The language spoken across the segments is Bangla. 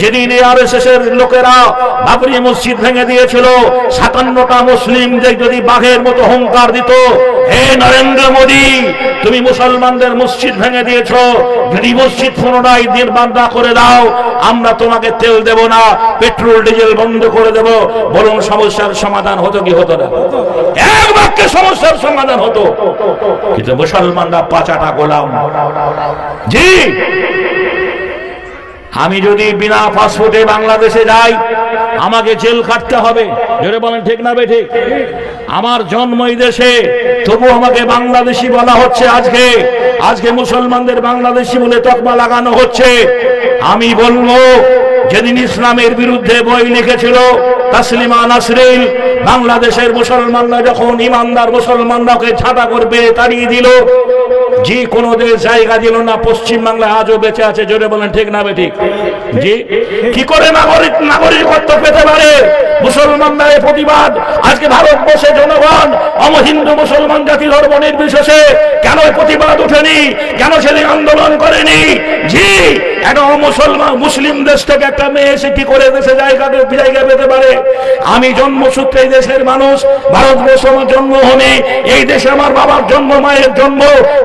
যেদিন আরএসএস এর লোকেরা বাবরি মসজিদ ভেঙে দিয়েছিল, ৫৭টা মুসলিমদের যদি বাঘের মতো হুঙ্কার দিত, হে নরেন্দ্র মোদী, তুমি মুসলমানদের মসজিদ ভেঙে দিয়েছো, যদি মসজিদ পুনরায় নির্মাণ না করে দাও, আমরা তোমাকে তেল দেব না, পেট্রোল ডিজেল বন্ধ করে দেব। বলুন সমস্যার সমাধান হতো কি হতো না? এক বাক্যে সমস্যার সমাধান হতো। কিন্তু মুসলমানরা পাঁচাটা গোলাম। জি, আমি যদি বিনা পাসপোর্টে বাংলাদেশে যাই, আমাকে জেল খাটতে হবে। জোরে বলেন ঠিক না বেঠিক? আমার জন্ম এই দেশে, তবু আমাকে বাংলাদেশি বলা হচ্ছে। আজকে মুসলমানদের বাংলাদেশি বলে তকমা লাগানো হচ্ছে। আমি বলবো, যেদিন ইসলামের বিরুদ্ধে বই লিখেছিল তাসলিমা নাসরিন, বাংলাদেশের মুসলমানরা যখন ইমানদার মুসলমানরাকে ছাঁটা করবে তাড়িয়ে দিল, যে কোনো দেশ জায়গা দিল না, পশ্চিম বাংলা আজও বেঁচে আছে। জোরে বলেন ঠিক না বেঠিক? জি, কি করে নাগরিকত্ব পেতে পারে মুসলমানরা? এই প্রতিবাদ আজকে ভারতবর্ষের জনগণ, হিন্দু মুসলমান জাতি ধর্ম নির্বিশেষে কেন প্রতিবাদ উঠেনি? কেন সেদিন আন্দোলন করেনি? জি, একটা মুসলিম দেশ থেকে একটা মেয়ে এসে কি করে দেশে জায়গা পেতে পারে? আমি জন্মসূত্রে এই দেশের মানুষ, ভারতবর্ষ আমার জন্মভূমি, এই দেশে আমার বাবার জন্ম, মায়ের জন্ম,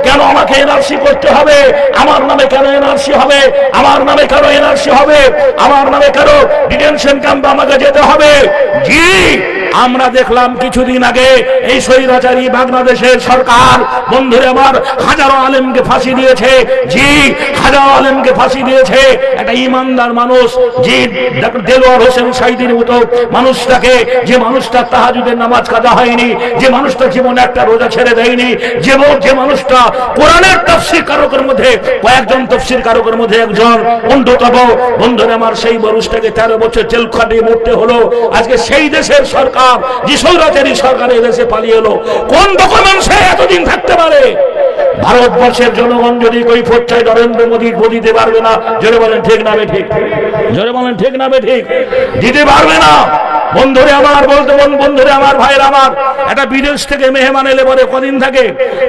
কেন আমাকে এনআরসি করতে হবে? আমার নামে কেন এনআরসি হবে? আমার নামে কেন এনআরসি হবে? আমার নামে কেন ডিটেনশন ক্যাম্পে আমাকে যেতে হবে? জি, আমরা দেখলাম কিছুদিন আগে এই স্বৈরাচারী বাংলাদেশের সরকার, বন্ধুরা আমার, হাজারো আলেমকে ফাঁসি দিয়েছে। জি, হাজারো আলেমকে ফাঁসি দিয়েছে। একটা ইমানদার মানুষ, জি, দেলোয়ার হোসেন সাইদির মতো মানুষটাকে, যে মানুষটা তাহাজ্জুদের নামাজ কাজা হয়নি, যে মানুষটা জীবনে একটা রোজা ছেড়ে দেয়নি, যে মানুষটা কোরআনের তাফসীর কারকের মধ্যে, কয়েকজন তাফসীর কারকের মধ্যে একজন অন্যতম, বন্ধুরা আমার, সেই মানুষটাকে 13 বছর জেল খাটিয়ে মরতে হলো। আজকে সেই দেশের সরকার, যে স্বৈরাচারী সরকার এই দেশে পালিয়ে এলো, কোন ডকুমেন্টসে এতদিন থাকতে পারে? ভারতবর্ষের জনগণ যদি কই ফোরচাই নরেন্দ্র মোদী দিতে পারবে না। জোরে বলেন ঠিক না বেঠিক? জোরে বলেন ঠিক না বেঠিক? দিতে পারবে না। বন্ধুরে আমার, বন্ধুরে আমার, ভাইয়ের আমার, একটা বিদেশ থেকে মেহমান এলে পরে কদিন থাকে?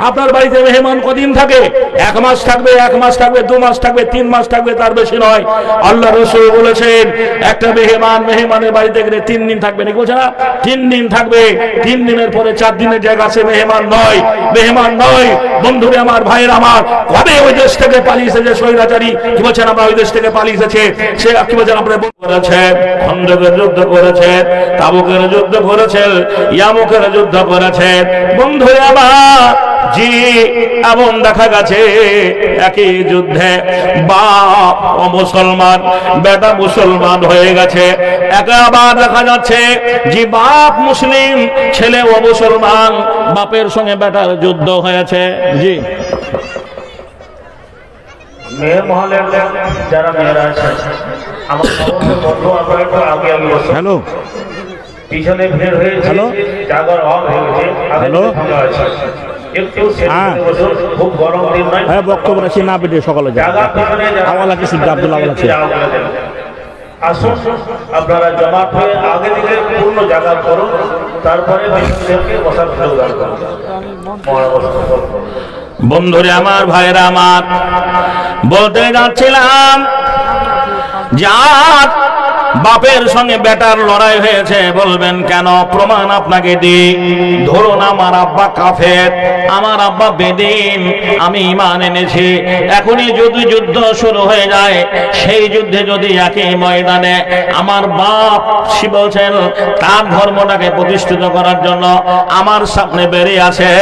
আপনার বাড়িতে মেহমান কদিন থাকে? 1 মাস থাকবে, 1 মাস থাকবে, 2 মাস থাকবে, 3 মাস থাকবে, তার বেশি নয়। আল্লাহ রাসূল বলেছেন, একটা মেহমানের বাড়িতে গেলে 3 দিন থাকবে, নাকি বলছে না? 3 দিন থাকবে। 3 দিনের পরে 4 দিনের জায়গা আছে মেহমান নয়। বন্ধুরে আমার, ভাইয়ের আমার, কবে ওই দেশ থেকে পালিয়েছে যে স্বৈরাচারী? কি বলছেন? আমরা ওই দেশ থেকে পালিয়েছে। সে কি বলছেন? আপনারা করেছেন, খন্দকের যুদ্ধ করেছেন, তাবুকের যুদ্ধ করেছেন, ইয়ামুকের যুদ্ধ করেছেন। বন্ধুরে আমার, জি, এমন দেখা গেছে একই যুদ্ধে বাপ ও মুসলমান, বেটা মুসলমান হয়ে গেছে। আবার দেখা যাচ্ছে যে বাপ মুসলিম, ছেলে ও মুসলমান, বাপের সঙ্গে বেটার যুদ্ধ হয়েছে। জি, মেয়ে মহলের যারা মেয়েরা আছে, আমার বন্ধু, আপনারা একটু আগে হ্যালো, পিছনে ভিড় হয়েছে, জায়গার অভাব হয়েছে, হ্যালো, খুব গরম দিন নয়, বক্তব্য রাখছি না বেটে সকালে আসুন, আপনারা জমা হয়ে আগে থেকে পূর্ণ জায়গা করুন, তারপরে বসার সুযোগ করুন। বন্ধুরে আমার, ভাইরা আমার, বলতে যাচ্ছিলাম, যার বাপের সঙ্গে বেটার লড়াই হয়েছে, বলবেন কেন? প্রমাণ আপনাকে দিই। ধরুন আমার আব্বা কাফের, আমার আব্বা বেদিন, আমি ঈমান এনেছি। এখনই যদি যুদ্ধ শুরু হয়ে যায়, সেই যুদ্ধে যদি একই ময়দানে আমার বাপ বলছেন তার ধর্মটাকে প্রতিষ্ঠিত করার জন্য আমার সামনে বেরিয়ে আসে,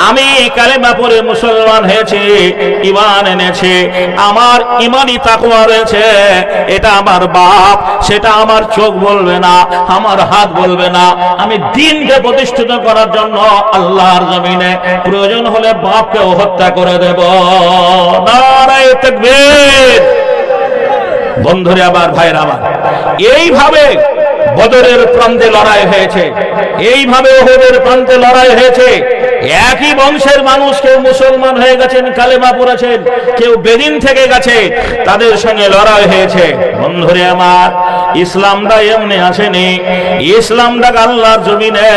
আমি কালেমা পড়ে মুসলমান হয়েছি, ঈমান এনেছি, আমার ঈমানি তাকওয়া রয়েছে, এটা আমার বাপ, সেটা আমার চোখ বলবে না, আমার হাত বলবে না। আমি দ্বীনকে প্রতিষ্ঠিত করার জন্য আল্লাহর জমিনে প্রয়োজন হলে বাপকেও হত্যা করে দেব। নারায়ে তাকবীর। বন্ধুরে আবার, ভাইরা আমার, এইভাবে বদরের প্রান্তে লড়াই হয়েছে, এইভাবে উহুদের প্রান্তে লড়াই হয়েছে, একই বংশের মানুষ, কেউ মুসলমান হয়ে গেছেন, কালেমা পড়েছেন, কেউ বেদিন থেকে গেছে, তাদের সঙ্গে লড়াই হয়েছে। বন্ধুরে আমার, ইসলামটা এমনি আসেনি। ইসলামটা আল্লাহর জমিনে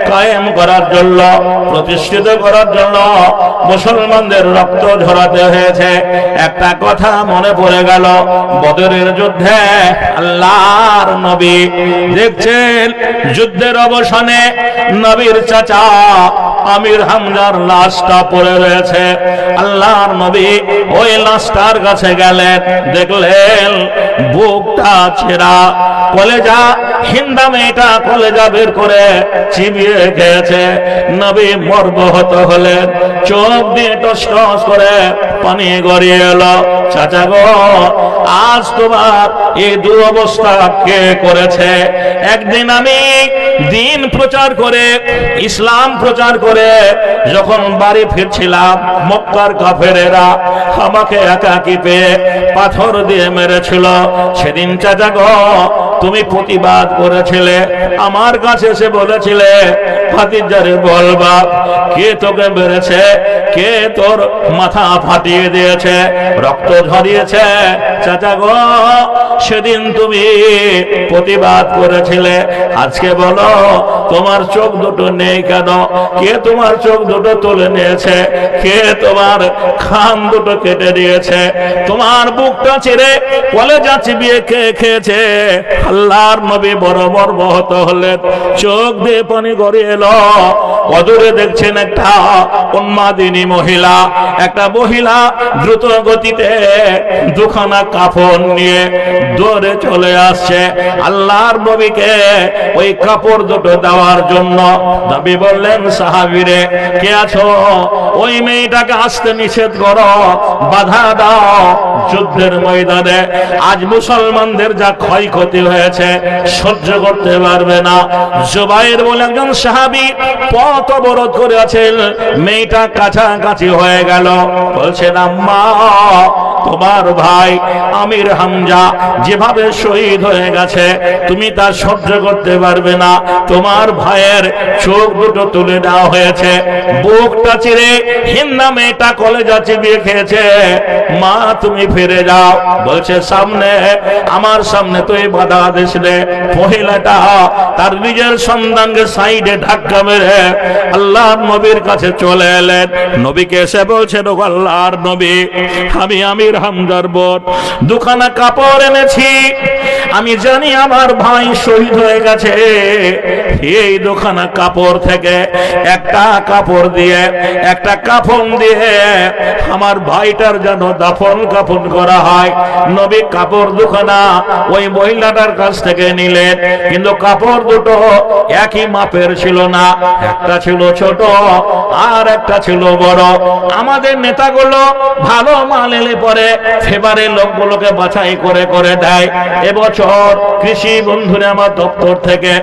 কায়েম করার জন্য, প্রতিষ্ঠিত করার জন্য মুসলমানদের রক্ত ঝরাতে হয়েছে। একটা কথা মনে পড়ে গেল, বদরের যুদ্ধে আল্লাহর নবী দেখছেন যুদ্ধের অবসানে নবীর চাচা আমির হামজার লাশটা পড়ে রয়েছে। আল্লাহর নবী ওই লাশটার কাছে গেলেন, দেখলেন বুকটা ছেঁড়া, কলেজা, হিন্দা মেয়েটা কলেজা বের করে চিবিয়ে খেয়েছে। নবী মর্মাহত হলেন, চোখ দিয়ে টস টস করে পানি গড়িয়ে এলো। চাচা গো, আজ তোমার এই দুরবস্থা কে করেছে? একদিন আমি দিন প্রচার করে, ইসলাম প্রচার করে যখন বাড়ি ফিরছিলাম, মক্কার কাফেরেরা আমাকে একাকী পেয়ে পাথর দিয়ে মেরেছিল। সেদিন চাচা গো, তুমি প্রতিবাদ করেছিলে, আমার কাছে এসে বলেছিলে, ভাতিজারে বলবা কে তোকে মেরেছে, কে তোর মাথা ফাটিয়ে দিয়েছে, রক্ত ঝরিয়েছে। চাচা গো, সেদিন তুমি প্রতিবাদ করেছিলে, আজকে বলো তোমার চোখ দুটো নেই কেন? কে তোমার চোখ দুটো তুলে নিয়েছে? কে তোমার খান দুটো কেটে দিয়েছে? তোমার বুকটা চিরে কলেজা চিবিয়ে খেয়েছে? আল্লাহর নবী বড় মর্মাহত হলেন, চোখ দিয়ে পানি গড়িয়ে এলো। অদূরে দেখছেন একটা উন্মাদিনী মহিলা, একটা মহিলা দ্রুত গতিতে দুখানা কাফন নিয়ে দৌড়ে চলে আসছে আল্লাহর নবীকে ওই কাপড় দুটো দেওয়ার জন্য। নবী বললেন, সাহাবীরে কে আছো? ওই মেয়েটাকে আসতে নিষেধ করো, বাধা দাও। যুদ্ধের ময়দানে আজ মুসলমানদের যা ক্ষয়ক্ষতি হয়েছে সহ্য করতে পারবে না। জুবাইর বলে একজন সাহাবী পথ অবরোধ করে আছেন, মেয়েটা কাছাকাছি হয়ে গেল, বলছেন আম্মা, তোমার ভাই আমির হামজা যেভাবে শহীদ হয়ে গেছে তুমি তা সহ্য করতে পারবে না। তোমার ভাইয়ের চোখ দুটো তুলে দেওয়া হয়েছে, বুকটা চিরে হিন্দা মেয়েটা কলেজা চিবিয়ে খেয়েছে। মা, তুমি ফিরে যাও। বলছে, সামনে, আমার সামনে তুই বাধা দিস রে। মহিলাটা তার নিজের সন্তানকে সাইডে ধাক্কা মেরে আল্লাহর নবীর কাছে চলে এলেন। নবীকে এসে বলছেন, ও আল্লাহর নবী, আমি আমির হামজার বোন দুখানা কাপড় এনেছি, আমি জানি আমার ভাই শহীদ হয়ে গেছে। এই দুখানা কাপড় থেকে একটা কাপড় দিয়ে, একটা কাফন দিয়ে আমার ভাইটার যেন দাফন কাফন করা হয়। নবী কাপড় দুখানা ওই মহিলাটার কাছ থেকে নিলেন, কিন্তু কাপড় দুটো একই মাপের ছিল না, একটা ছিল ছোট আর একটা ছিল বড়। আমাদের নেতাগুলো ভালো মাল এলে পরে ফেভারে লোকগুলোকে বাছাই করে করে দেয়। এবছর কৃষি বন্ধুরা আমার দপ্তর থেকে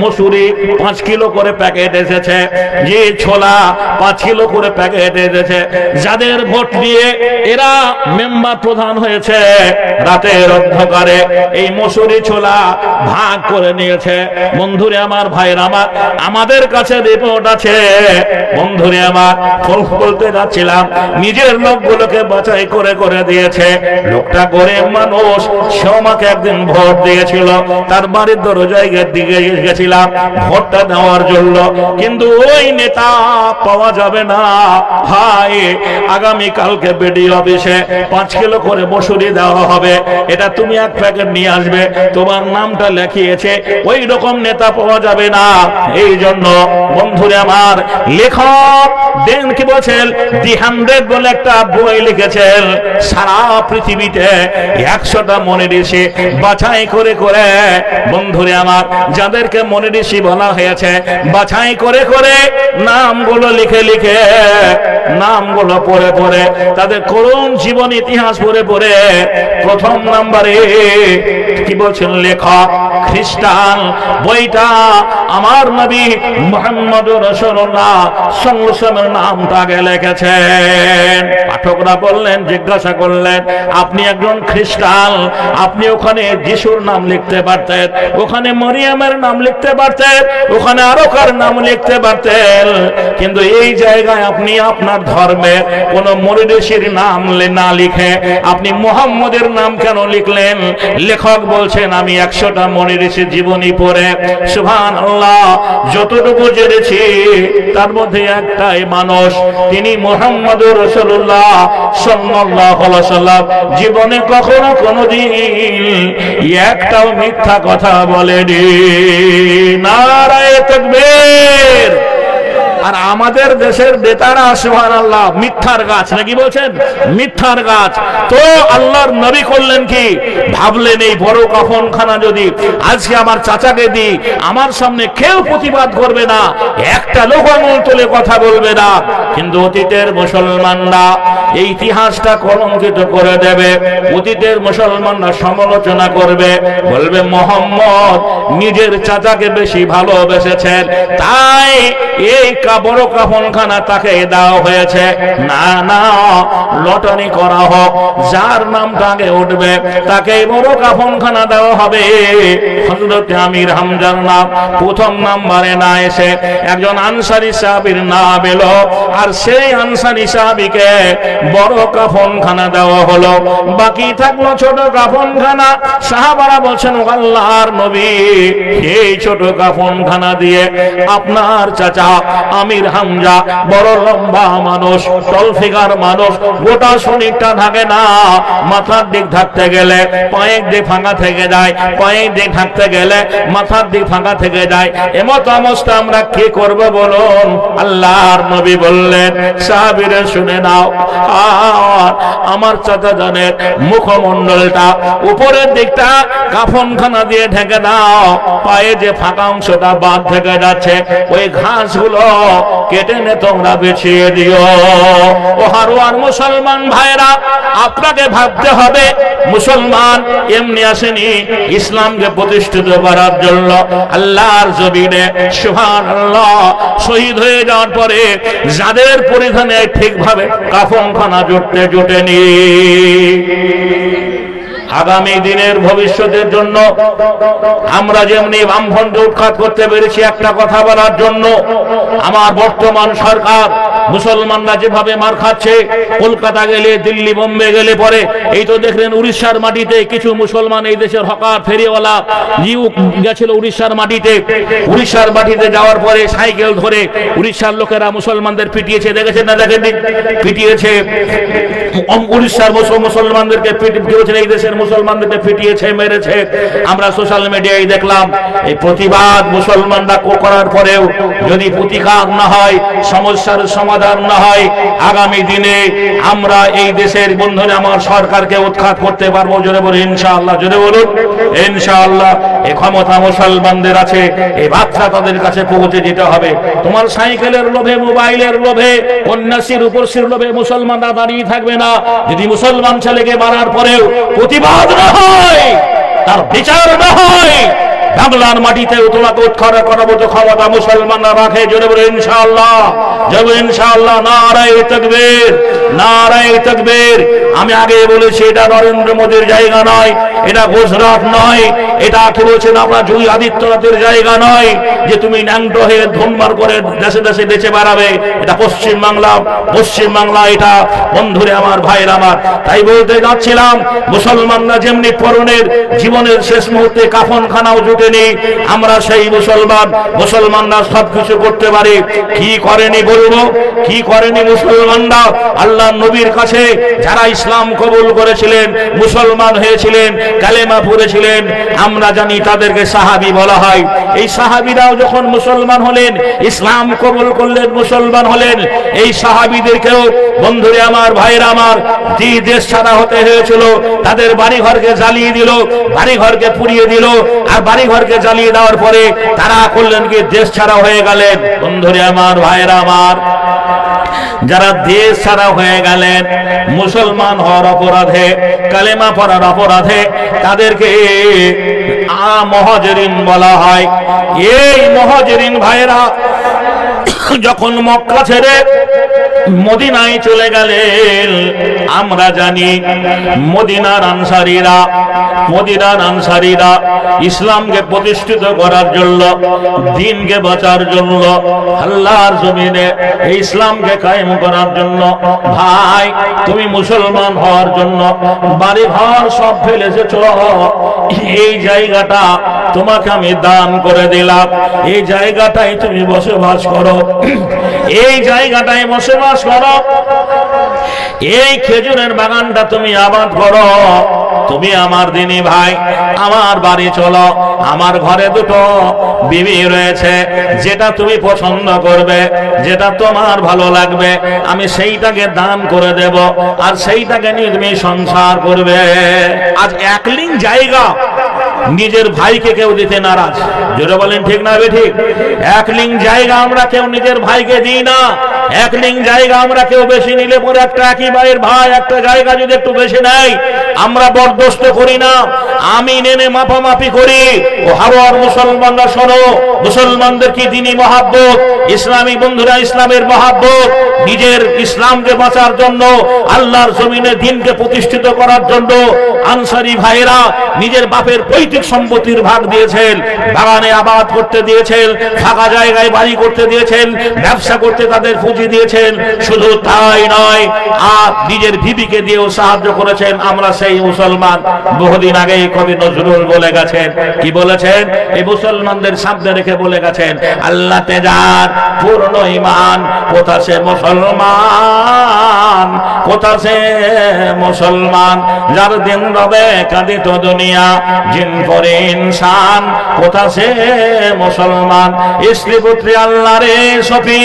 মসুরি 5 কিলো করে প্যাকেট এসেছে, যে ছোলা 5 কিলো করে প্যাকেট এসেছে। যাদের ভোট দিয়ে এরা মেম্বার প্রধান হয়েছে, রাতের অন্ধকারে এই মসুরি ছোলা ভাগ করে নিয়েছে। বন্ধুরে আমার, ভাইরা আমার, আমাদের কাছে রিপোর্ট আছে। বন্ধুরে আমার, বলতে যাচ্ছিলাম, নিজের লোকগুলোকে বাছাই করে করে দিয়েছে। লোকটা গরিব মানুষ, সে আমাকে একদিন ভোট দিয়েছিল, তার বাড়ির দরজায় দিকে গেছিলাম ভোটটা দেওয়ার জন্য, কিন্তু ওই নেতা পাওয়া যাবে না। ভাই, আগামী কালকে বিডি অফিসে 5 কিলো করে মসুরি দেওয়া হবে, এটা তুমি এক প্যাকেট নিয়ে আসবে, তোমার নামটা লেখিয়েছে, ওই রকম নেতা পাওয়া যাবে না। এই জন্য বন্ধুরে আমার, লেখক দেন কি বলছেন, দি 100 বলে একটা বই লিখেছেন, সারা পৃথিবীতে 100টা মনে ঋষি বাছাই করে করে, বন্ধুরে আমার, যাদেরকে মনে ঋষি বলা হয়েছে বাছাই করে করে নামগুলো লিখে লিখে, নামগুলো পড়ে পড়ে, তাদের করুণ জীবন ইতিহাস পড়ে পড়ে প্রথম নাম্বারে কি বলছেন লেখক, খ্রিস্টান। বইটা আমার নবী মুহাম্মদুর রাসূলুল্লাহ সাল্লাল্লাহু আলাইহি ওয়াসাল্লামের নামটা আগে লিখেছেন। পাঠকরা বললেন, জিজ্ঞাসা করলেন, আপনি একজন খ্রিস্টান, আপনি ওখানে যিশু শিশুর নাম লিখতে পারতেন, ওখানে মরিয়মের নাম লিখতে পারতেন, ওখানে আরো কার নাম লিখতে পারতেন, কিন্তু এই জায়গায় আপনি আপনার ধর্মে কোন মরিদেশির নাম না লিখে আপনি মুহাম্মদের নাম কেন লিখলেন? লেখক বলছেন আমি 100টা মরিদেশি জীবনী পড়ে সুবহানাল্লাহ যতটুকু জেনেছি তার মধ্যে একটাই মানুষ, তিনি মুহাম্মদুর রাসূলুল্লাহ সাল্লাল্লাহু আলাইহি ওয়াসাল্লাম জীবনে কখনো কোনোদিন একটাও মিথ্যা কথা বলেনি। নারায়ে তাকবীর। আর আমাদের দেশের নেতারা সুবহানাল্লাহ মিথ্যার গাছ নাকি বলছেন, মিথ্যার গাছ। তো আল্লাহর নবী করলেন কি, ভাবলেন এই বড় কাফনখানা যদি আজকে আমার চাচাকে দিই, আমার সামনে কেউ প্রতিবাদ করবে না, একটা লোক আঙুল তুলে কথা বলবে না, কিন্তু অতীতের মুসলমানরা এই ইতিহাসটা কলঙ্কিত করে দেবে। অতীতের মুসলমানরা সমালোচনা করবে, বলবে মুহাম্মদ নিজের চাচাকে বেশি ভালোবেসেছেন, তাই এই বড় কাফনখানা তাকে দেওয়া হয়েছে। না না, লটারি করা হোক, যার নামটা আগে উঠবে তাকে বড় কাফনখানা দেওয়া হবে। হযরত আমির হামজার নাম প্রথম নাম্বারে না এসে একজন আনসারী সাহাবীর নাম এলো, আর সেই আনসারী সাহাবীকে বড় কাফনখানা দেওয়া হলো, বাকি থাকলো ছোট কাফনখানা। সাহাবারা বলছেন ও আল্লাহর নবী, এই ছোট কাফনখানা দিয়ে আপনার চাচা আমির হামজা বড় লম্বা মানুষ, টল ফিগার মানুষ, গোটা শরীরটা থাকে না, মাথার দিক থাকতে গেলে পায়ের দিক ফাঁকা থেকে যায়, পায়ের দিক থাকতে গেলে মাথার দিক ফাঁকা থেকে যায়। এমত অবস্থা আমরা কি করব বলুন? আল্লাহর নবী বললেন সাহাবীরা শুনে নাও, আমার চাচা জানের মুখমণ্ডলটা উপরের দিকটা কাফনখানা দিয়ে ঢেকে দাও, পায়ে যে ফাঁকা অংশটা বাদ থেকে যাচ্ছে ওই ঘাসগুলো কেটে নে তোমরা বিছিয়ে দিও। ও হারওয়ার মুসলমান ভাইরা, আপনাকে ভাবতে হবে মুসলমান এমনি আসেনি, ইসলামকে প্রতিষ্ঠিত করার জন্য আল্লাহর জমিনে সুবহানাল্লাহ শহীদ হয়ে যাওয়ার পরে যাদের পরিধানে ঠিকভাবে কাফনখানা জোটেনি, আগামী দিনের ভবিষ্যতের জন্য আমরা যেমনি বামফ্রন্টে উৎখাত করতে পেরেছি একটা কথা বলার জন্য, আমার বর্তমান সরকার মুসলমানরা যেভাবে মার খাচ্ছে, কলকাতা গেলে দিল্লি বোম্বে গেলে পরে এই তো দেখলেন উড়িষ্যার মাটিতে কিছু মুসলমান এই দেশের হকার ফেরিওয়ালা গেছিল উড়িষ্যার মাটিতে, উড়িষ্যার মাটিতে যাওয়ার পরে সাইকেল ধরে উড়িষ্যার লোকেরা মুসলমানদের পিটিয়েছে, দেখেছেন না দেখেন? পিটিয়েছে উড়িষ্যার মুসলমানদেরকে পিটিয়েছে, এই দেশের মুসলমানদেরকে পিটিয়েছে, মেরেছে। আমরা সোশ্যাল মিডিয়ায় দেখলাম। এই প্রতিবাদ মুসলমানরা করার পরেও যদি প্রতিকার না হয়, সমস্যার সমাধান না হয়, আগামী দিনে আমরা এই দেশের বন্ধুরা আমার সরকারকে উৎখাত করতে পারবো। জোরে বলুন ইনশাআল্লাহ, জোরে বলুন ইনশাআল্লাহ। এই ক্ষমতা মুসলমানদের আছে, এই বার্তা তাদের কাছে পৌঁছে যেতে হবে। তোমার সাইকেলের লোভে, মোবাইলের লোভে, কন্যাশ্রীর উপশ্রীর লোভে মুসলমানরা দাঁড়িয়ে থাকবে না। যদি মুসলমান ছেলেকে মারার পরেও প্রতিবাদ না হয়, তার বিচার না হয়, বাংলার মাটিতে তোমাকে উৎখাত করাবো তো ক্ষমতা মুসলমানরা রাখে। জোরে বলে ইনশাআল্লাহ, জোরে বলে ইনশাআল্লাহ। নারায়ে তাকবীর, নারায়ে তাকবীর। আমি আগে বলেছি এটা নরেন্দ্র মোদীর জায়গা নয়, এটা গুজরাট নয়, এটা কি বলছেন আপনার যোগী আদিত্যনাথের জায়গা নয় যে তুমি ন্যাংটো হয়ে ধুমমার করে দেশে দেশে বেঁচে বেড়াবে। এটা পশ্চিম বাংলা, পশ্চিম বাংলা এটা। বন্ধুরে আমার, ভাইরা আমার, তাই বলতে যাচ্ছিলাম মুসলমানরা যেমনি পরনের জীবনের শেষ মুহূর্তে কাফনখানাও জুটেনি, আমরা সেই মুসলমানরা সবকিছু করতে পারি। কি করেনি বলবো, কি করেনি মুসলমানরা? আল্লাহ নবীর কাছে যারা ইসলাম কবুল করেছিলেন, মুসলমান হয়েছিলেন, কালেমা পড়েছিলেন, আমরা জানি তাদেরকে সাহাবী বলা হয়। এই সাহাবীরাও যখন মুসলমান হলেন, ইসলাম কবুল করলেন, মুসলমান হলেন, এই সাহাবীদেরকেও বন্ধুরে আমার, ভাইরা আমার, যে দেশ ছাড়া হতে হয়েছিল, তাদের বাড়ি ঘরকে জ্বালিয়ে দিল, বাড়ি ঘরকে পুড়িয়ে দিল, আর বাড়ি ঘরকে জ্বালিয়ে দেওয়ার পরে তারা করলেন কি দেশ ছাড়া হয়ে গেলেন। বন্ধুরে আমার, ভাইরা আমার, যারা দেশ ছাড়া হয়ে গেলেন মুসলমান হওয়ার অপরাধে, কালেমা পড়ার অপরাধে, তাদেরকে মুহাজিরিন বলা হয়। এই মুহাজিরিন ভাইরা যখন মক্কা ছেড়ে মদিনায় চলে গেলেন। আমরা জানি মদিনার আনসারীরা ইসলামকে প্রতিষ্ঠিত করার জন্য, দ্বীনকে বাঁচার জন্য, আল্লাহর জমিনে এই ইসলামকে কায়েম করার জন্য, ভাই তুমি মুসলমান হওয়ার জন্য বাড়ি ঘর সব ফেলে এসেছো, এই জায়গাটা তোমাকে আমি দান করে দিলাম, এই জায়গাটাই তুমি বসবাস করো, এই জায়গাটায় বসবাস করো, এই খেজুরের বাগানটা তুমি আবাদ করো। তুমি আমার দিনী ভাই, আমার বাড়ি চলো, আমার ঘরে দুটো বিবি রয়েছে, যেটা তুমি পছন্দ করবে, যেটা তোমার ভালো লাগবে, আমি সেইটাকে দান করে দেব, আর সেইটাকে নিয়ে তুমি সংসার করবে। আজ একলিং জায়গা নিজের ভাইকে কেউ দিতে নারাজ, জোরে বলেন ঠিক না বেঠিক? একলিং জায়গা আমরা কেউ নিজের ভাইকে দিই না। একলিং জায়গা আমরা কেউ বেশি নিলে পরে একটা একই ভাইয়ের ভাই একটা জায়গা যদি একটু বেশি নেয় আমরা বরদস্ত করি না, আমি নেনে মাপামাপি করি। ও হাওয়ার মুসলমানরা শোনো, মুসলমানদের কি দিনী মহাব্বত, ইসলামী বন্ধুরা ইসলামের মহাব্বত, নিজের ইসলামকে বাঁচার জন্য, আল্লাহর জমিনে দ্বীনকে প্রতিষ্ঠিত করার জন্য আনসারী ভাইরা নিজের বাপের পৈতৃক সম্পত্তির ভাগ দিয়েছেন, বাগানে আবাদ করতে দিয়েছেন, ফাঁকা জায়গায় বাড়ি করতে দিয়েছেন, ব্যবসা করতে তাদের পুঁজি দিয়েছেন। শুধু তাই নয়, আর নিজের বিবিকে দিয়েও সাহায্য করেছেন। আমরা সেই মুসলমান। বহুদিন আগেই কবি নজরুল বলে গেছেন, কি বলেছেন? এই মুসলমানদের সামনে রেখে বলে গেছেন, আল্লাহতে যার পূর্ণ ঈমান, কোথা সে মুসলমান, কোথা সে মুসলমান, যার দিন রবে কাঁদিত দুনিয়া, জিন করে ইনসান, কোথা সে মুসলমান। স্ত্রী পুত্রী আল্লাহ রে সফি,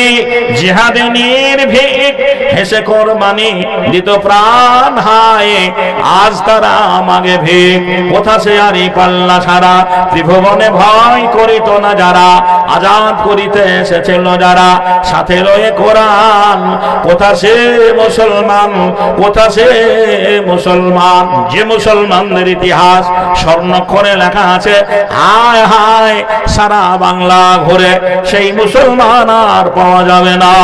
জিহাদে নির্ভীক, হেসে কোরবানি দিত প্রাণ হায়, আজ তারা আমাকে ভিক, কোথা সে আরি পাল্লা ছাড়া, ত্রিভুবনে ভয় করিত না যারা, আজাদ করিতে এসেছিল যারা, সাথে রয়ে কোরআন, কোথা সে মুসলমান, কোথা সে মুসলমান। যে মুসলমানদের ইতিহাস স্বর্ণাক্ষরে লেখা আছে, হায় হায় সারা বাংলা ঘুরে সেই মুসলমান আর পাওয়া যাবে না।